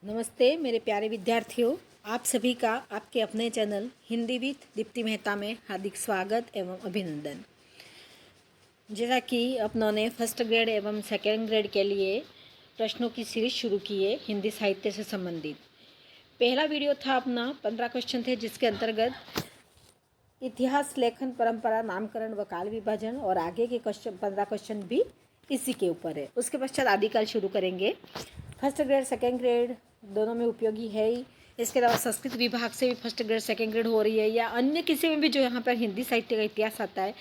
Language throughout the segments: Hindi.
नमस्ते मेरे प्यारे विद्यार्थियों, आप सभी का आपके अपने चैनल हिंदी विद दीप्ति मेहता में हार्दिक स्वागत एवं अभिनंदन। जैसा कि अपनों ने फर्स्ट ग्रेड एवं सेकेंड ग्रेड के लिए प्रश्नों की सीरीज शुरू की है हिंदी साहित्य से संबंधित। पहला वीडियो था अपना 15 क्वेश्चन थे, जिसके अंतर्गत इतिहास, लेखन, परंपरा, नामकरण व काल विभाजन और आगे के 15 क्वेश्चन भी इसी के ऊपर है। उसके पश्चात आदिकाल शुरू करेंगे। फर्स्ट ग्रेड सेकेंड ग्रेड दोनों में उपयोगी है ही। इसके अलावा संस्कृत विभाग से भी फर्स्ट ग्रेड सेकेंड ग्रेड हो रही है, या अन्य किसी में भी जो यहाँ पर हिंदी साहित्य का इतिहास आता है,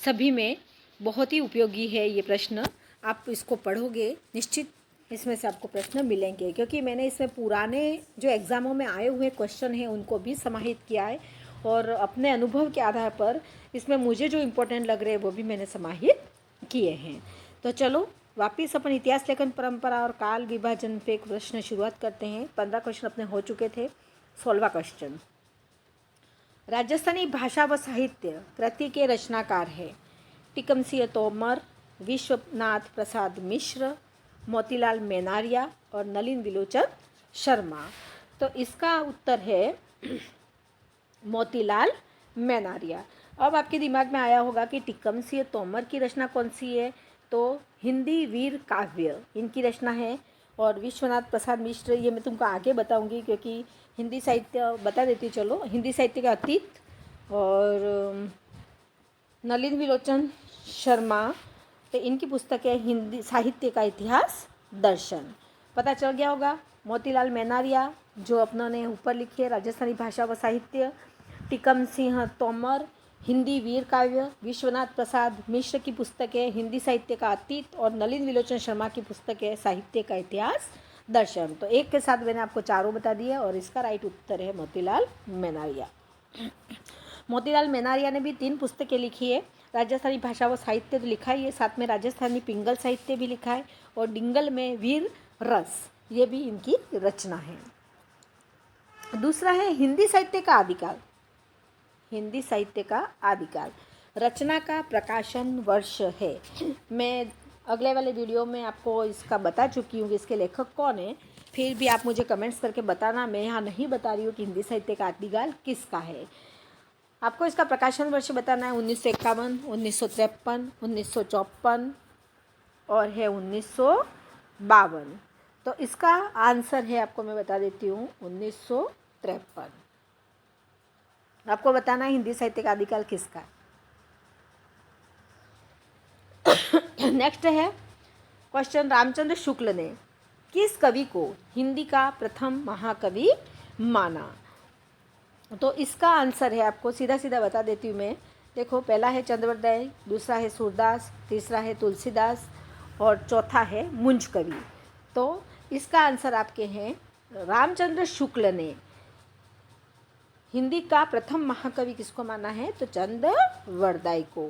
सभी में बहुत ही उपयोगी है ये प्रश्न। आप इसको पढ़ोगे निश्चित इसमें से आपको प्रश्न मिलेंगे, क्योंकि मैंने इसमें पुराने जो एग्ज़ामों में आए हुए क्वेश्चन हैं उनको भी समाहित किया है, और अपने अनुभव के आधार पर इसमें मुझे जो इम्पोर्टेंट लग रहे हैं वो भी मैंने समाहित किए हैं। तो चलो वापिस अपन इतिहास, लेखन, परंपरा और काल विभाजन पे एक प्रश्न शुरुआत करते हैं। 15 क्वेश्चन अपने हो चुके थे। 16वां क्वेश्चन, राजस्थानी भाषा व साहित्य कृति के रचनाकार है टीकम सिंह तोमर, विश्वनाथ प्रसाद मिश्र, मोतीलाल मेनारिया और नलिन विलोचन शर्मा। तो इसका उत्तर है मोतीलाल मेनारिया। अब आपके दिमाग में आया होगा कि टीकम सिंह तोमर की रचना कौन सी है, तो हिंदी वीर काव्य इनकी रचना है, और विश्वनाथ प्रसाद मिश्र ये मैं तुमको आगे बताऊंगी, क्योंकि हिंदी साहित्य बता देती चलो। हिंदी साहित्य का अतीत, और नलिन विलोचन शर्मा तो इनकी पुस्तक है हिंदी साहित्य का इतिहास दर्शन। पता चल गया होगा। मोतीलाल मेनारिया जो अपनों ने ऊपर लिखी है राजस्थानी भाषा व साहित्य, टीकम सिंह तोमर हिंदी वीर काव्य, विश्वनाथ प्रसाद मिश्र की पुस्तक है हिंदी साहित्य का अतीत, और नलिन विलोचन शर्मा की पुस्तक है साहित्य का इतिहास दर्शन। तो एक के साथ मैंने आपको चारों बता दिए, और इसका राइट उत्तर है मोतीलाल मेनारिया। मोतीलाल मेनारिया ने भी 3 पुस्तकें लिखी है। राजस्थानी भाषा व साहित्य तो लिखा ही है, साथ में राजस्थानी पिंगल साहित्य भी लिखा है, और डिंगल में वीर रस ये भी इनकी रचना है। दूसरा है हिंदी साहित्य का आदिकाल। हिंदी साहित्य का आदिकाल रचना का प्रकाशन वर्ष है। मैं अगले वाले वीडियो में आपको इसका बता चुकी हूँ कि इसके लेखक कौन है। फिर भी आप मुझे कमेंट्स करके बताना, मैं यहाँ नहीं बता रही हूँ कि हिंदी साहित्य का आदिकाल किसका है। आपको इसका प्रकाशन वर्ष बताना है 1951, 1953, 1954 और है 1952। तो इसका आंसर है, आपको मैं बता देती हूँ, 1953। आपको बताना है हिंदी साहित्य का आदिकाल किसका है। नेक्स्ट है क्वेश्चन, रामचंद्र शुक्ल ने किस कवि को हिंदी का प्रथम महाकवि माना। तो इसका आंसर है, आपको सीधा सीधा बता देती हूँ मैं। देखो, पहला है चंद्रवरदाय, दूसरा है सूरदास, तीसरा है तुलसीदास और चौथा है मुंज कवि। तो इसका आंसर आपके हैं रामचंद्र शुक्ल ने हिंदी का प्रथम महाकवि किसको माना है, तो चंद्रवरदाय को।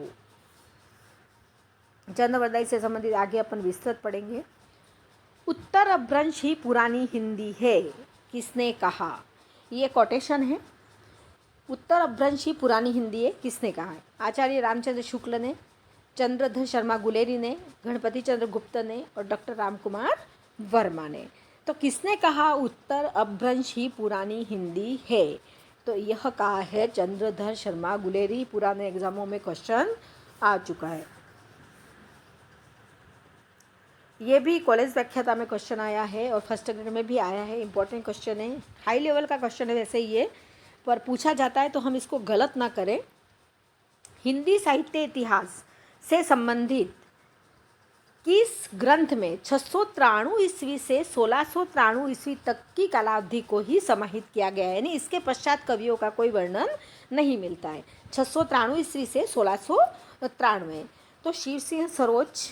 चंद्रवरदाय से संबंधित आगे अपन विस्तृत पढ़ेंगे। उत्तर अपभ्रंश ही पुरानी हिंदी है किसने कहा। ये कोटेशन है। उत्तर अपभ्रंश ही पुरानी हिंदी है किसने कहा है। आचार्य रामचंद्र शुक्ल ने, चंद्रधर शर्मा गुलेरी ने, गणपति चंद्र गुप्त ने और डॉक्टर रामकुमार वर्मा ने। तो किसने कहा उत्तर अपभ्रंश ही पुरानी हिंदी है, तो यह कहा है चंद्रधर शर्मा गुलेरी। पुराने एग्जामों में क्वेश्चन आ चुका है। ये भी कॉलेज व्याख्याता में क्वेश्चन आया है, और फर्स्ट ग्रेड में भी आया है। इंपॉर्टेंट क्वेश्चन है, हाई लेवल का क्वेश्चन है वैसे ये, पर पूछा जाता है तो हम इसको गलत ना करें। हिंदी साहित्य इतिहास से संबंधित किस ग्रंथ में 693 ईस्वी से 1693 ईस्वी तक की कालावधि को ही समाहित किया गया है, यानी इसके पश्चात कवियों का कोई वर्णन नहीं मिलता है। 693 ईस्वी से 1693। तो शिव सिंह सरोज,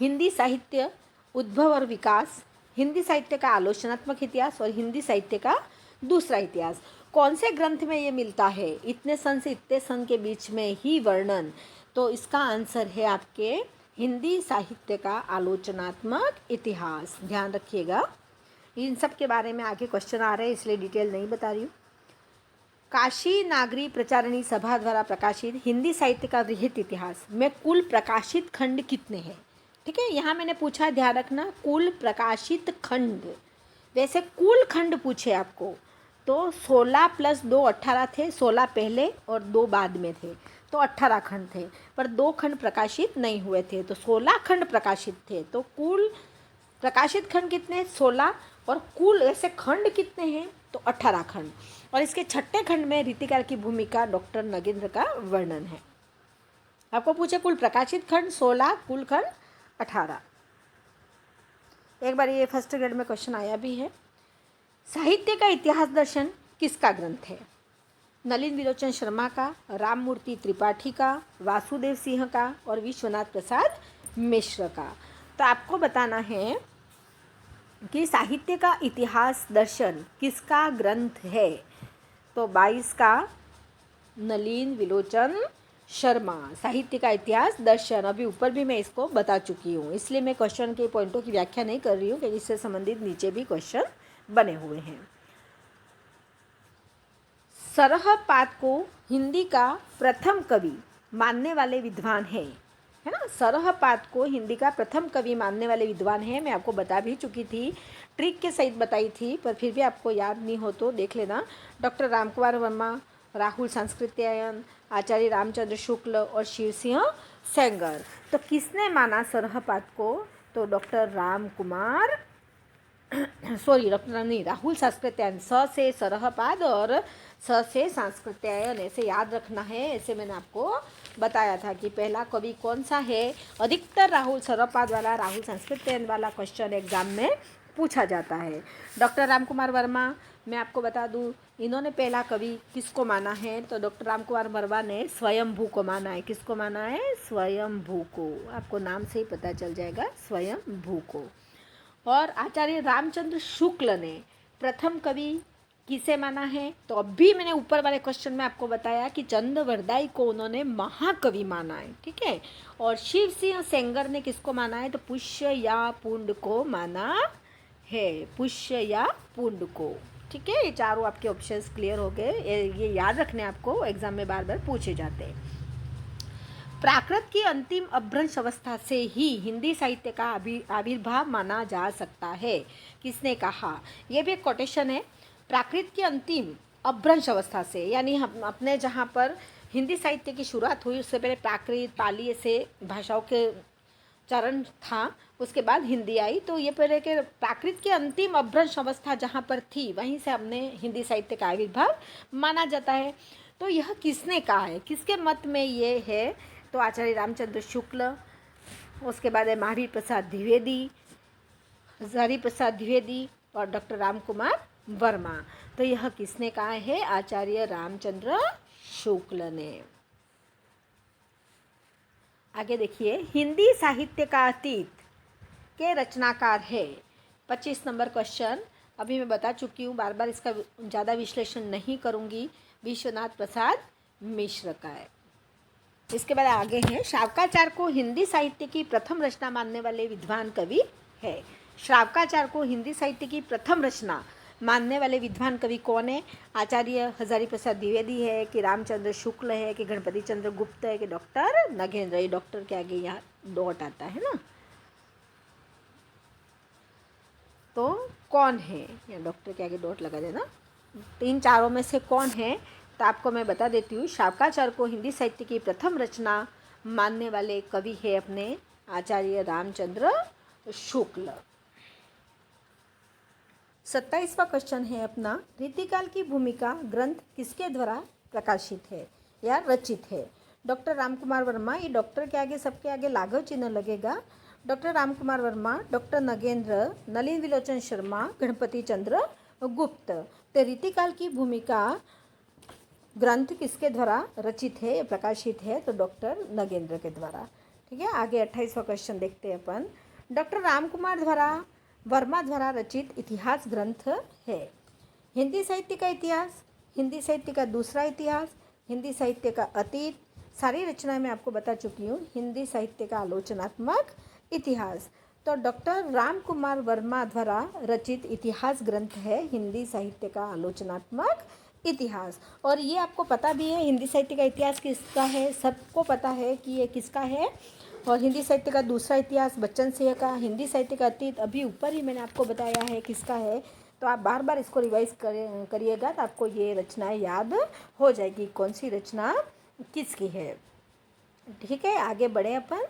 हिंदी साहित्य उद्भव और विकास, हिंदी साहित्य का आलोचनात्मक इतिहास और हिंदी साहित्य का दूसरा इतिहास, कौन से ग्रंथ में ये मिलता है, इतने सन से इतने सन के बीच में ही वर्णन। तो इसका आंसर है आपके हिंदी साहित्य का आलोचनात्मक इतिहास। ध्यान रखिएगा, इन सब के बारे में आगे क्वेश्चन आ रहे हैं, इसलिए डिटेल नहीं बता रही हूँ। काशी नागरी प्रचारणी सभा द्वारा प्रकाशित हिंदी साहित्य का वृहत इतिहास में कुल प्रकाशित खंड कितने हैं। ठीक है, यहाँ मैंने पूछा, ध्यान रखना, कुल प्रकाशित खंड वैसे कुल खंड पूछे आपको तो 16 + 2 18 थे। 16 पहले और 2 बाद में थे, तो 18 खंड थे, पर 2 खंड प्रकाशित नहीं हुए थे, तो 16 खंड प्रकाशित थे। तो कुल प्रकाशित खंड कितने? 16। और कुल ऐसे खंड कितने हैं? तो 18 खंड। और इसके छठे खंड में रीतिकार की भूमिका डॉक्टर नगेंद्र का वर्णन है। आपको पूछे कुल प्रकाशित खंड 16, कुल खंड 18। एक बार ये फर्स्ट ग्रेड में क्वेश्चन आया भी है। साहित्य का इतिहास दर्शन किसका ग्रंथ है? नलिन विलोचन शर्मा का, राममूर्ति त्रिपाठी का, वासुदेव सिंह का और विश्वनाथ प्रसाद मिश्र का। तो आपको बताना है कि साहित्य का इतिहास दर्शन किसका ग्रंथ है। तो 22 का नलिन विलोचन शर्मा, साहित्य का इतिहास दर्शन। अभी ऊपर भी मैं इसको बता चुकी हूँ, इसलिए मैं क्वेश्चन के पॉइंटों की व्याख्या नहीं कर रही हूँ, क्योंकि इससे संबंधित नीचे भी क्वेश्चन बने हुए हैं। सरहपाद को हिंदी का प्रथम कवि मानने वाले विद्वान हैं, है ना। सरहपाद को हिंदी का प्रथम कवि मानने वाले विद्वान हैं। मैं आपको बता भी चुकी थी, ट्रिक के सहित बताई थी, पर फिर भी आपको याद नहीं हो तो देख लेना। डॉक्टर रामकुमार वर्मा, राहुल सांस्कृत्यायन, आचार्य रामचंद्र शुक्ल और शिवसिंह सेंगर। तो किसने माना सरहपाद को? तो डॉक्टर रामकुमार डॉक्टर नहीं, राहुल सांस्कृत्यायन। स से सरहपाद और स से सांस्कृत्यायन, ऐसे याद रखना है। ऐसे मैंने आपको बताया था कि पहला कवि कौन सा है। अधिकतर राहुल सरहपाद वाला, राहुल सांस्कृत्यायन वाला क्वेश्चन एग्जाम में पूछा जाता है। डॉक्टर रामकुमार वर्मा, मैं आपको बता दूं, इन्होंने पहला कवि किसको माना है? तो डॉक्टर रामकुमार वर्मा ने स्वयंभू को माना है। किसको माना है? स्वयंभू को। आपको नाम से ही पता चल जाएगा, स्वयंभू को। और आचार्य रामचंद्र शुक्ल ने प्रथम कवि किसे माना है? तो अभी मैंने ऊपर वाले क्वेश्चन में आपको बताया कि चंद्रवरदाई को उन्होंने महाकवि माना है, ठीक है। और शिव सिंह सेंगर ने किसको माना है? तो पुष्य या पुंड को माना है, पुष्य या पुंड को, ठीक है। ये चारों आपके ऑप्शंस क्लियर हो गए। ये याद रखने आपको, एग्जाम में बार बार पूछे जाते हैं। प्राकृत की अंतिम अपभ्रंश अवस्था से ही हिंदी साहित्य का आविर्भाव माना जा सकता है। किसने कहा? ये भी एक कोटेशन है। प्राकृत की अंतिम अपभ्रंश अवस्था से, यानी हम अपने जहाँ पर हिंदी साहित्य की शुरुआत हुई उससे पहले प्राकृत, पाली ऐसे भाषाओं के चरण था, उसके बाद हिंदी आई। तो ये पहले के प्राकृत की अंतिम अपभ्रंश अवस्था जहाँ पर थी, वहीं से हमने हिंदी साहित्य का आविर्भाव माना जाता है। तो यह किसने कहा है? किसके मत में ये है? तो आचार्य रामचंद्र शुक्ल, उसके बाद है महावीर प्रसाद द्विवेदी, हजारी प्रसाद द्विवेदी और डॉक्टर रामकुमार वर्मा। तो यह किसने कहा है? आचार्य रामचंद्र शुक्ल ने। आगे देखिए, हिंदी साहित्य का अतीत के रचनाकार है। 25 नंबर क्वेश्चन अभी मैं बता चुकी हूँ, बार बार इसका ज़्यादा विश्लेषण नहीं करूँगी। विश्वनाथ प्रसाद मिश्र का है। इसके बाद आगे हैं, श्रावकाचार्य को हिंदी साहित्य की प्रथम रचना मानने वाले विद्वान कवि है। श्रावकाचार्य को हिंदी साहित्य की प्रथम रचना मानने वाले विद्वान कवि कौन है? आचार्य हजारी प्रसाद द्विवेदी है कि रामचंद्र शुक्ल है कि गणपति चंद्र गुप्त है कि डॉक्टर नगेंद्र? ये डॉक्टर के आगे यहाँ डॉट आता है ना, तो कौन है? यहाँ डॉक्टर के आगे डॉट लगा देना। इन चारों में से कौन है? तो आपको मैं बता देती हूँ, श्रावकाचार्य को हिंदी साहित्य की प्रथम रचना मानने वाले कवि है अपने आचार्य रामचंद्र शुक्ल। 27वां क्वेश्चन है अपना, रीतिकाल की भूमिका ग्रंथ किसके द्वारा प्रकाशित है या रचित है? डॉक्टर रामकुमार वर्मा, ये डॉक्टर के आगे सबके आगे लाघव चिन्ह लगेगा। डॉक्टर रामकुमार वर्मा, डॉक्टर नगेंद्र, नलिन विलोचन शर्मा, गणपति चंद्र गुप्त। तो रीतिकाल की भूमिका ग्रंथ किसके द्वारा रचित है, प्रकाशित है? तो डॉक्टर नगेंद्र के द्वारा, ठीक है। आगे 28वां क्वेश्चन देखते हैं अपन। डॉक्टर रामकुमार वर्मा द्वारा रचित इतिहास ग्रंथ है। हिंदी साहित्य का इतिहास, हिंदी साहित्य का दूसरा इतिहास, हिंदी साहित्य का अतीत, सारी रचनाएं मैं आपको बता चुकी हूँ। हिंदी साहित्य का आलोचनात्मक इतिहास, तो डॉक्टर रामकुमार वर्मा द्वारा रचित इतिहास ग्रंथ है हिंदी साहित्य का आलोचनात्मक इतिहास। और ये आपको पता भी है हिंदी साहित्य का इतिहास किसका है, सबको पता है कि ये किसका है। और हिंदी साहित्य का दूसरा इतिहास बच्चन सिंह का, हिंदी साहित्य का अतीत अभी ऊपर ही मैंने आपको बताया है किसका है, तो आप बार बार इसको रिवाइज करिएगा तो आपको ये रचनाएं याद हो जाएगी कौन सी रचना किसकी है। ठीक है, आगे बढ़े अपन।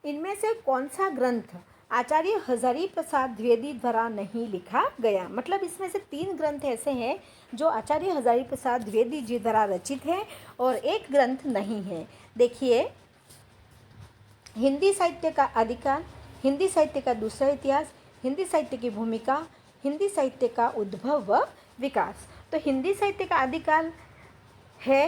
इनमें से कौन सा ग्रंथ आचार्य हजारी प्रसाद द्विवेदी द्वारा नहीं लिखा गया? मतलब इसमें से 3 ग्रंथ ऐसे हैं जो आचार्य हजारी प्रसाद द्विवेदी जी द्वारा रचित है और एक ग्रंथ नहीं है। देखिए, हिंदी साहित्य का आदिकाल, हिंदी साहित्य का दूसरा इतिहास, हिंदी साहित्य की भूमिका, हिंदी साहित्य का उद्भव व विकास। तो हिंदी साहित्य का आदिकाल है,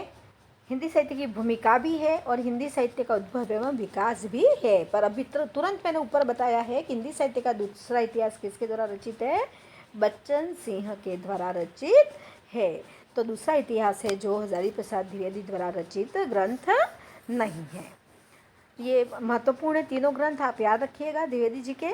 हिंदी साहित्य की भूमिका भी है और हिंदी साहित्य का उद्भव एवं विकास भी है। पर अभी तुरंत मैंने ऊपर बताया है कि हिंदी साहित्य का दूसरा इतिहास किसके द्वारा रचित है? बच्चन सिंह के द्वारा रचित है। तो दूसरा इतिहास है जो हजारी प्रसाद द्विवेदी द्वारा रचित ग्रंथ नहीं है। ये महत्वपूर्ण है, तीनों ग्रंथ आप याद रखिएगा द्विवेदी जी के।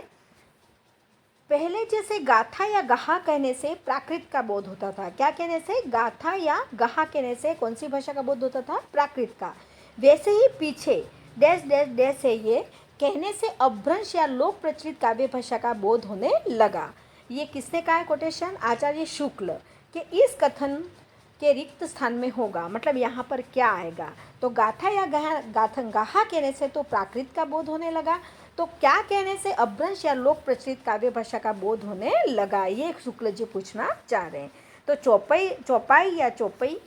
पहले जैसे गाथा या गहा कहने से प्राकृत का बोध होता था। क्या कहने से? गाथा या गहा कहने से कौन सी भाषा का बोध होता था? प्राकृत का। वैसे ही पीछे डैश डैश डैश है ये कहने से अपभ्रंश या लोक प्रचलित काव्य भाषा का बोध होने लगा। ये किसने कहा है कोटेशन? आचार्य शुक्ल के इस कथन के रिक्त स्थान में होगा। मतलब यहाँ पर क्या आएगा? तो गाथा या गहा कहने से तो प्राकृत का बोध होने लगा, तो क्या कहने से अपभ्रंश या लोक प्रचलित काव्य भाषा का बोध होने लगा? ये शुक्ल जी पूछना चाह रहे हैं। तो चौपाई या चौपई,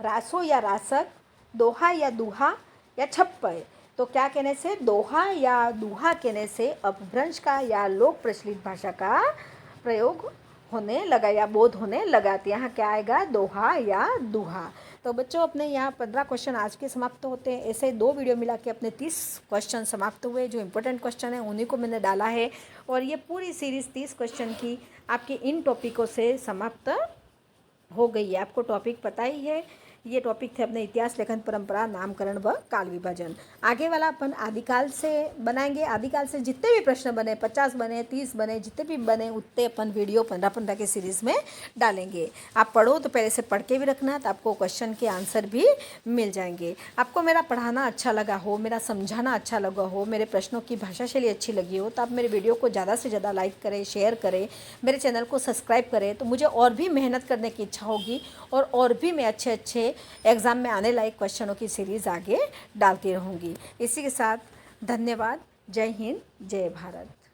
रासो या रासक, दोहा या दूहा या छप्पय। तो क्या कहने से? दोहा या दूहा कहने से अपभ्रंश का या लोक प्रचलित भाषा का प्रयोग होने लगा या बोध होने लगा। तो यहाँ क्या आएगा? दोहा या दूहा। तो बच्चों, अपने यहाँ 15 क्वेश्चन आज के समाप्त होते हैं। ऐसे 2 वीडियो मिला के अपने 30 क्वेश्चन समाप्त हुए। जो इम्पोर्टेंट क्वेश्चन है उन्हीं को मैंने डाला है और ये पूरी सीरीज़ 30 क्वेश्चन की आपके इन टॉपिकों से समाप्त हो गई है। आपको टॉपिक पता ही है, ये टॉपिक थे अपने इतिहास, लेखन, परंपरा, नामकरण व काल विभाजन। आगे वाला अपन आदिकाल से बनाएंगे। आदिकाल से जितने भी प्रश्न बने, 50 बने, 30 बने, जितने भी बने उतने अपन वीडियो 15-15 के सीरीज़ में डालेंगे। आप पढ़ो तो पहले से पढ़ के भी रखना, तो आपको क्वेश्चन के आंसर भी मिल जाएंगे। आपको मेरा पढ़ाना अच्छा लगा हो, मेरा समझाना अच्छा लगा हो, मेरे प्रश्नों की भाषा शैली अच्छी लगी हो, तो आप मेरे वीडियो को ज़्यादा से ज़्यादा लाइक करें, शेयर करें, मेरे चैनल को सब्सक्राइब करें। तो मुझे और भी मेहनत करने की इच्छा होगी और भी मैं अच्छे एग्ज़ाम में आने लायक क्वेश्चनों की सीरीज़ आगे डालती रहूँगी। इसी के साथ धन्यवाद। जय हिंद, जय भारत।